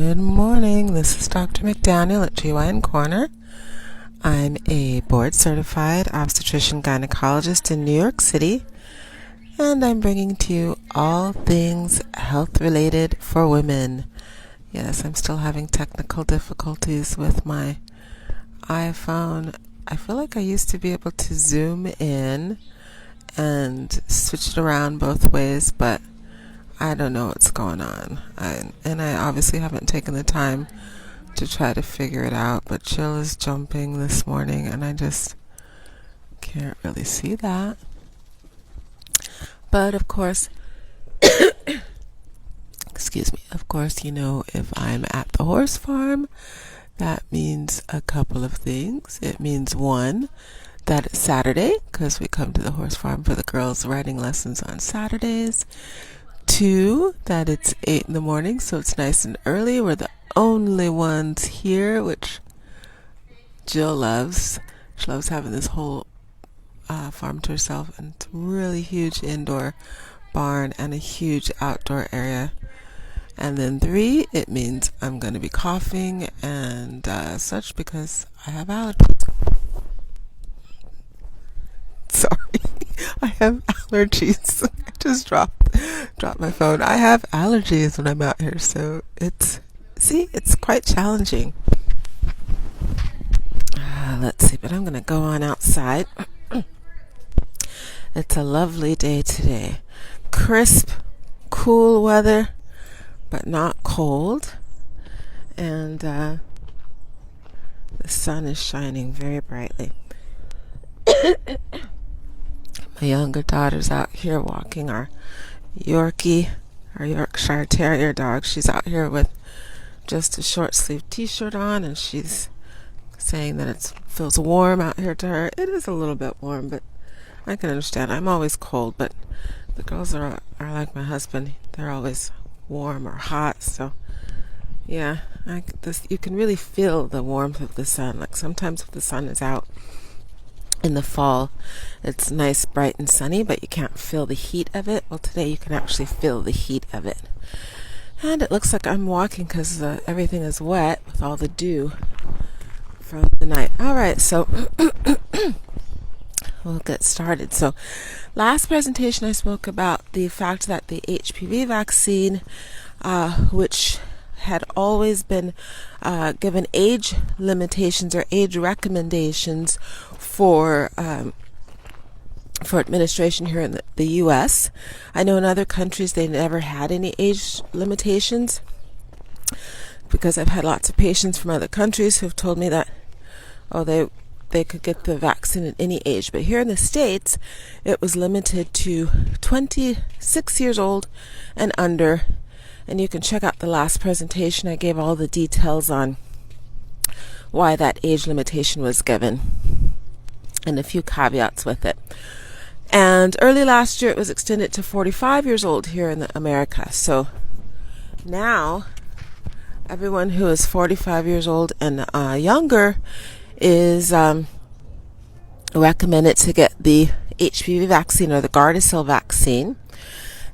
Good morning. This is Dr. McDaniel at GYN Corner. I'm a board-certified obstetrician gynecologist in New York City, and I'm bringing to you all things health-related for women. Yes, I'm still having technical difficulties with my iPhone. I feel like I used to be able to zoom in and switch it around both ways, but I don't know what's going on. I obviously haven't taken the time to try to figure it out, but Jill is jumping this morning and I just can't really see that. But of course, excuse me, of course, if I'm at the horse farm, that means a couple of things. It means one, that it's Saturday, because we come to the horse farm for the girls' riding lessons on Saturdays. Two, that it's 8 in the morning, so it's nice and early. We're the only ones here, which Jill loves. She loves having this whole farm to herself, and it's a really huge indoor barn and a huge outdoor area. And then 3, it means I'm going to be coughing and such because I have allergies. Sorry, I have allergies. I just dropped my phone. I have allergies when I'm out here, so it's quite challenging. Let's see, but I'm going to go on outside. It's a lovely day today. Crisp, cool weather, but not cold. And the sun is shining very brightly. My younger daughter's out here walking our Yorkie, our Yorkshire Terrier dog. She's out here with just a short sleeve t-shirt on, and she's saying that it feels warm out here to her. It is a little bit warm, but I can understand. I'm always cold, but the girls are like my husband. They're always warm or hot, so yeah, you can really feel the warmth of the sun. Like sometimes if the sun is out in the fall, it's nice, bright and sunny, but you can't feel the heat of it. Well, today you can actually feel the heat of it. And it looks like I'm walking because everything is wet with all the dew from the night. All right, so we'll get started. So last presentation I spoke about the fact that the HPV vaccine, which had always been given age limitations or age recommendations for administration here in the U.S. I know in other countries they never had any age limitations, because I've had lots of patients from other countries who've told me that they could get the vaccine at any age. But here in the States, it was limited to 26 years old and under. And you can check out the last presentation. I gave all the details on why that age limitation was given and a few caveats with it. And early last year, it was extended to 45 years old here in America. So now, everyone who is 45 years old and younger is recommended to get the HPV vaccine or the Gardasil vaccine.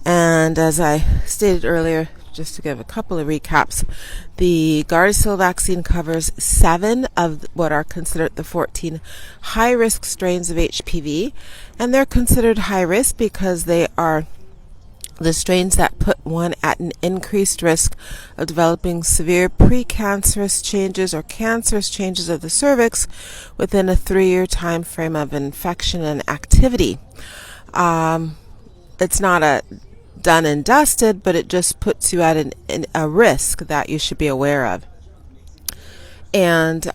And as I stated earlier, just to give a couple of recaps, the Gardasil vaccine covers 7 of what are considered the 14 high-risk strains of HPV. And they're considered high-risk because they are the strains that put one at an increased risk of developing severe precancerous changes or cancerous changes of the cervix within a 3-year time frame of infection and activity. It's not a done and dusted, but it just puts you at a risk that you should be aware of. And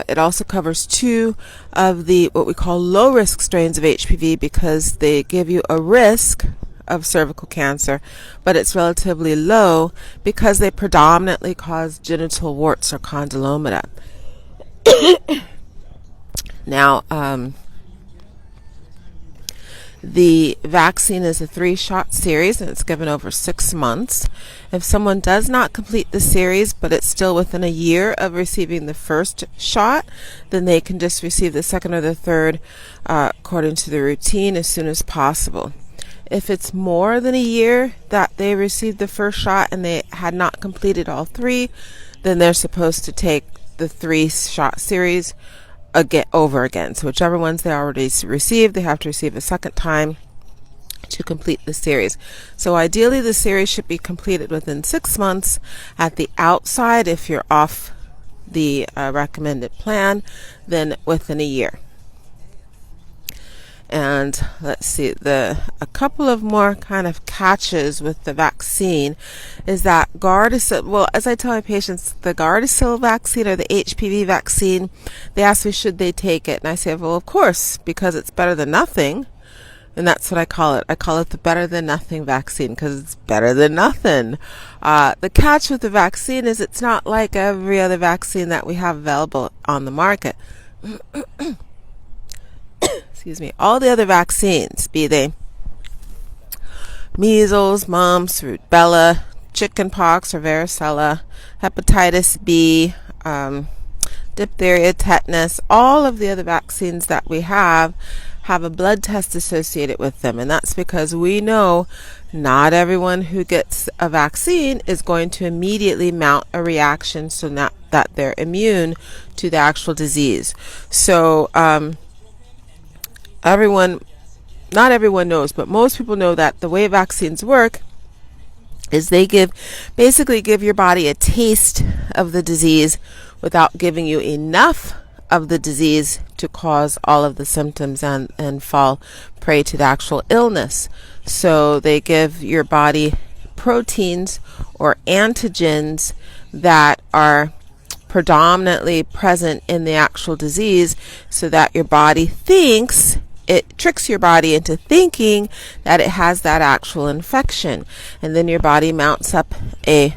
it also covers 2 of the what we call low-risk strains of HPV, because they give you a risk of cervical cancer, but it's relatively low because they predominantly cause genital warts or condylomata. Now, the vaccine is a 3-shot series, and it's given over 6 months. If someone does not complete the series, but it's still within a year of receiving the first shot, then they can just receive the second or the third according to the routine as soon as possible. If it's more than a year that they received the first shot and they had not completed all 3, then they're supposed to take the 3-shot series over again. So whichever ones they already received, they have to receive a second time to complete the series. So ideally the series should be completed within 6 months at the outside. If you're off the recommended plan, then within a year. And let's see, a couple of more kind of catches with the vaccine is that Gardasil, well, as I tell my patients, the Gardasil vaccine or the HPV vaccine, they ask me should they take it, and I say, well, of course, because it's better than nothing. And that's what I call it. I call it the better than nothing vaccine because it's better than nothing. The catch with the vaccine is it's not like every other vaccine that we have available on the market. Excuse me. All the other vaccines, be they measles, mumps, rubella, chickenpox or varicella, hepatitis B, diphtheria, tetanus, all of the other vaccines that we have a blood test associated with them, and that's because we know not everyone who gets a vaccine is going to immediately mount a reaction so not that they're immune to the actual disease. So not everyone knows, but most people know that the way vaccines work is they basically give your body a taste of the disease without giving you enough of the disease to cause all of the symptoms and fall prey to the actual illness. So they give your body proteins or antigens that are predominantly present in the actual disease so that your body tricks your body into thinking that it has that actual infection, and then your body mounts up a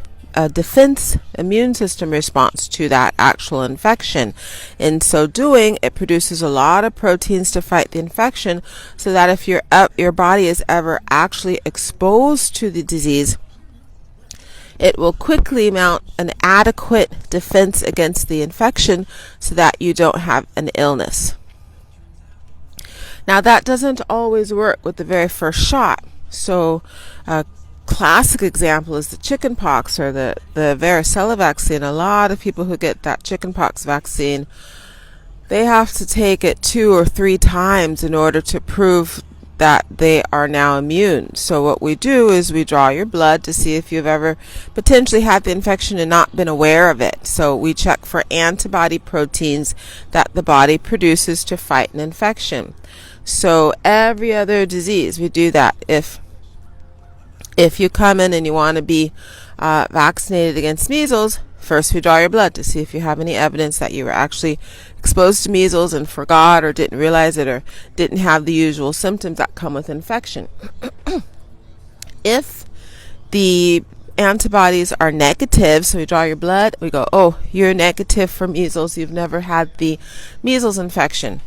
defense immune system response to that actual infection. In so doing, it produces a lot of proteins to fight the infection so that if your body is ever actually exposed to the disease, it will quickly mount an adequate defense against the infection so that you don't have an illness. Now that doesn't always work with the very first shot. So classic example is the chickenpox or the varicella vaccine. A lot of people who get that chickenpox vaccine, they have to take it 2 or 3 times in order to prove that they are now immune. So what we do is we draw your blood to see if you've ever potentially had the infection and not been aware of it. So we check for antibody proteins that the body produces to fight an infection. So every other disease we do that. If you come in and you want to be vaccinated against measles, first we draw your blood to see if you have any evidence that you were actually exposed to measles and forgot or didn't realize it or didn't have the usual symptoms that come with infection. If the antibodies are negative, so we draw your blood, we go, oh, you're negative for measles, you've never had the measles infection.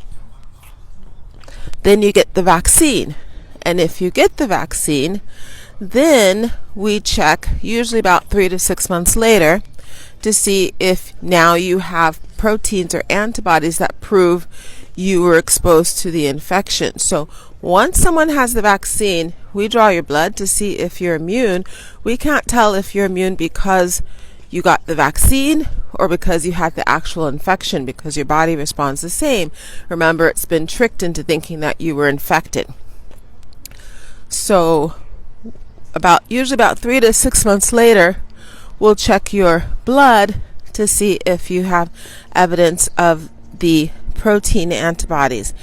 Then you get the vaccine. And if you get the vaccine, then we check usually about 3 to 6 months later to see if now you have proteins or antibodies that prove you were exposed to the infection. So once someone has the vaccine, we draw your blood to see if you're immune. We can't tell if you're immune because you got the vaccine or because you had the actual infection, because your body responds the same. Remember, it's been tricked into thinking that you were infected. So usually about 3 to 6 months later, we'll check your blood to see if you have evidence of the protein antibodies.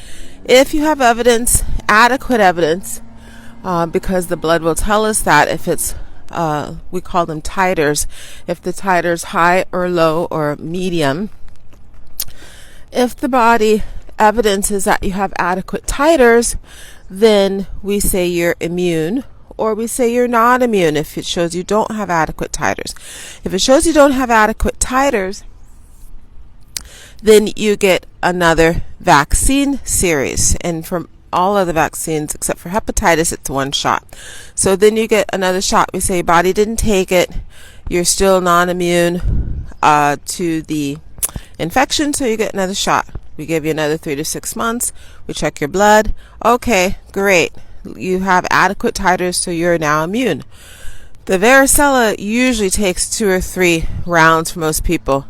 If you have evidence, adequate evidence, because the blood will tell us that if it's, we call them titers, if the titer's high or low or medium. If the body evidences that you have adequate titers, then we say you're immune, or we say you're not immune if it shows you don't have adequate titers. If it shows you don't have adequate titers, then you get another vaccine series. And from all other vaccines except for hepatitis, it's 1 shot. So then you get another shot. We say your body didn't take it, you're still non-immune to the infection, so you get another shot. We give you another 3 to 6 months. We check your blood. Okay, great. You have adequate titers, so you're now immune. The varicella usually takes 2 or 3 rounds for most people.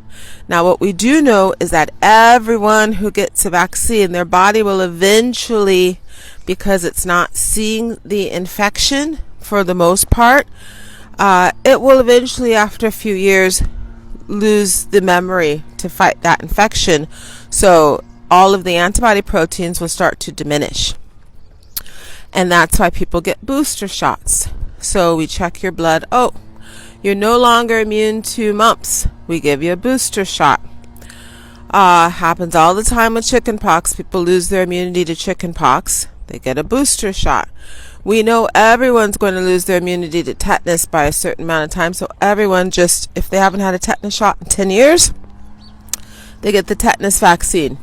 Now, what we do know is that everyone who gets a vaccine, their body will eventually, because it's not seeing the infection for the most part, it will eventually, after a few years, lose the memory to fight that infection. So all of the antibody proteins will start to diminish. And that's why people get booster shots. So we check your blood. Oh, you're no longer immune to mumps. We give you a booster shot. Happens all the time with chickenpox. People lose their immunity to chickenpox. They get a booster shot. We know everyone's going to lose their immunity to tetanus by a certain amount of time. So everyone just, if they haven't had a tetanus shot in 10 years, they get the tetanus vaccine.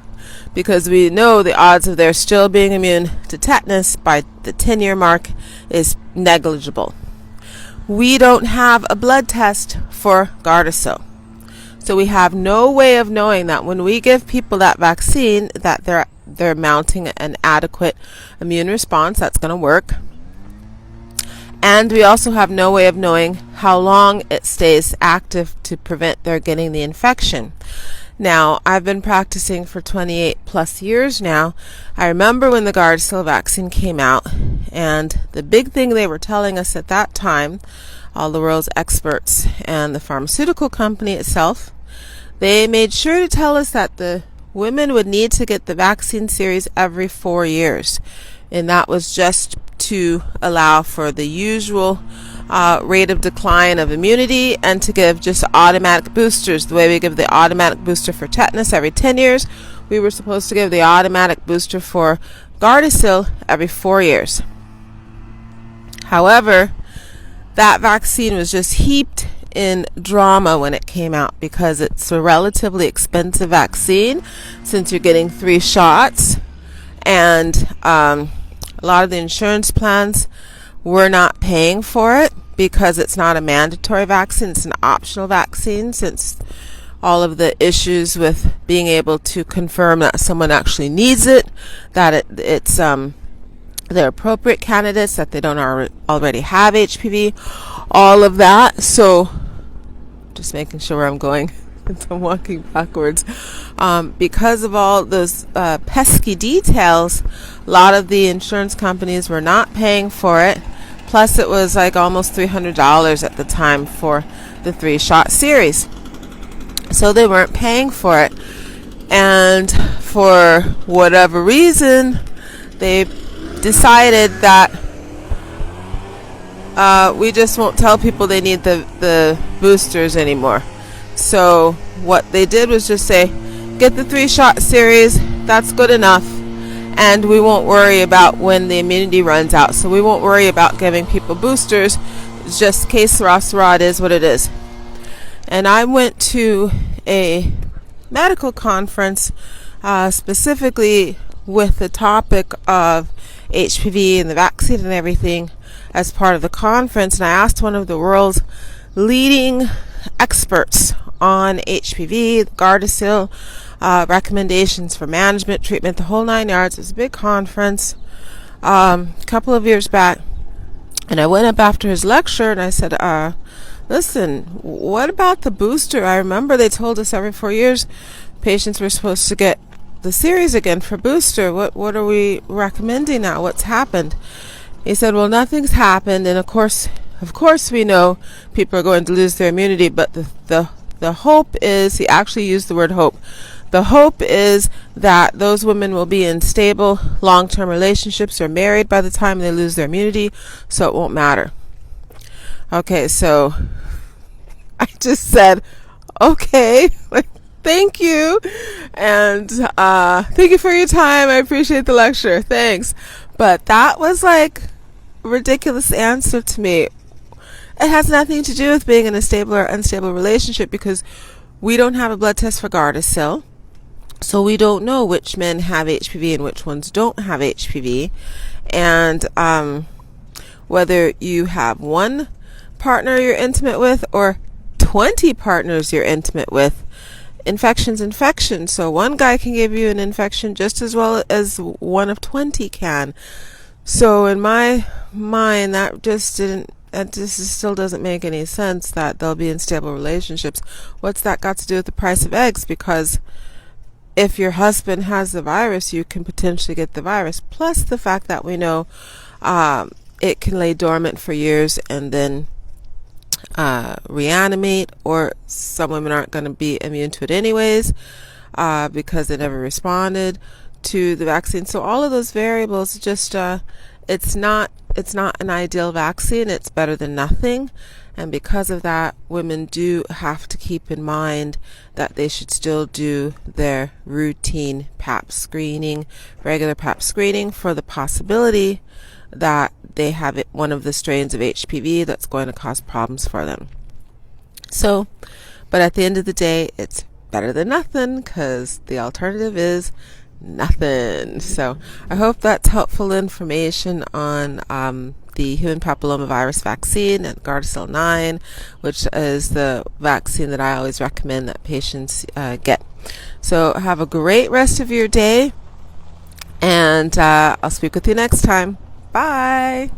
Because we know the odds of their still being immune to tetanus by the 10-year mark is negligible. We don't have a blood test for Gardasil. So we have no way of knowing that when we give people that vaccine that they're mounting an adequate immune response that's going to work. And we also have no way of knowing how long it stays active to prevent their getting the infection. Now, I've been practicing for 28 plus years now. I remember when the Gardasil vaccine came out, and the big thing they were telling us at that time, all the world's experts and the pharmaceutical company itself, they made sure to tell us that the women would need to get the vaccine series every 4 years. And that was just to allow for the usual rate of decline of immunity and to give just automatic boosters. The way we give the automatic booster for tetanus every 10 years, we were supposed to give the automatic booster for Gardasil every 4 years. However, that vaccine was just heaped in drama when it came out because it's a relatively expensive vaccine since you're getting 3 shots, and a lot of the insurance plans were not paying for it because it's not a mandatory vaccine, it's an optional vaccine, since all of the issues with being able to confirm that someone actually needs it, that it's they're appropriate candidates, that they don't already have HPV, all of that. So just making sure where I'm going. I'm walking backwards. Because of all those pesky details, a lot of the insurance companies were not paying for it. Plus, it was like almost $300 at the time for the 3-shot series. So they weren't paying for it. And for whatever reason, they decided that we just won't tell people they need the boosters anymore. So what they did was just say, get the 3-shot series, that's good enough, and we won't worry about when the immunity runs out. So we won't worry about giving people boosters. It's just que sera, sera, it is what it is. And I went to a medical conference specifically with the topic of HPV and the vaccine and everything as part of the conference, and I asked one of the world's leading experts on HPV, Gardasil, recommendations for management, treatment, the whole 9 yards. It was a big conference a couple of years back, and I went up after his lecture and I said, listen, what about the booster? I remember they told us every 4 years patients were supposed to get the series again for booster. What are we recommending now? What's happened? He said, well, nothing's happened, and of course we know people are going to lose their immunity, but the hope is, he actually used the word hope, the hope is that those women will be in stable long-term relationships or married by the time they lose their immunity, so it won't matter. Okay, so I just said, okay, thank you, and thank you for your time. I appreciate the lecture. Thanks. But that was like a ridiculous answer to me. It has nothing to do with being in a stable or unstable relationship because we don't have a blood test for Gardasil. So we don't know which men have HPV and which ones don't have HPV. And whether you have one partner you're intimate with or 20 partners you're intimate with, infection's infection. So one guy can give you an infection just as well as one of 20 can. So in my mind, that just didn't and still doesn't make any sense that they'll be in stable relationships. What's that got to do with the price of eggs? Because if your husband has the virus, you can potentially get the virus. Plus the fact that we know it can lay dormant for years and then reanimate, or some women aren't going to be immune to it anyways because they never responded to the vaccine. So all of those variables, just it's not an ideal vaccine. It's better than nothing. And because of that, women do have to keep in mind that they should still do their routine pap screening, regular pap screening, for the possibility that they have one of the strains of HPV that's going to cause problems for them. So, but at the end of the day, it's better than nothing, because the alternative is nothing. So I hope that's helpful information on the human papillomavirus vaccine and Gardasil 9, which is the vaccine that I always recommend that patients get. So have a great rest of your day, and I'll speak with you next time. Bye.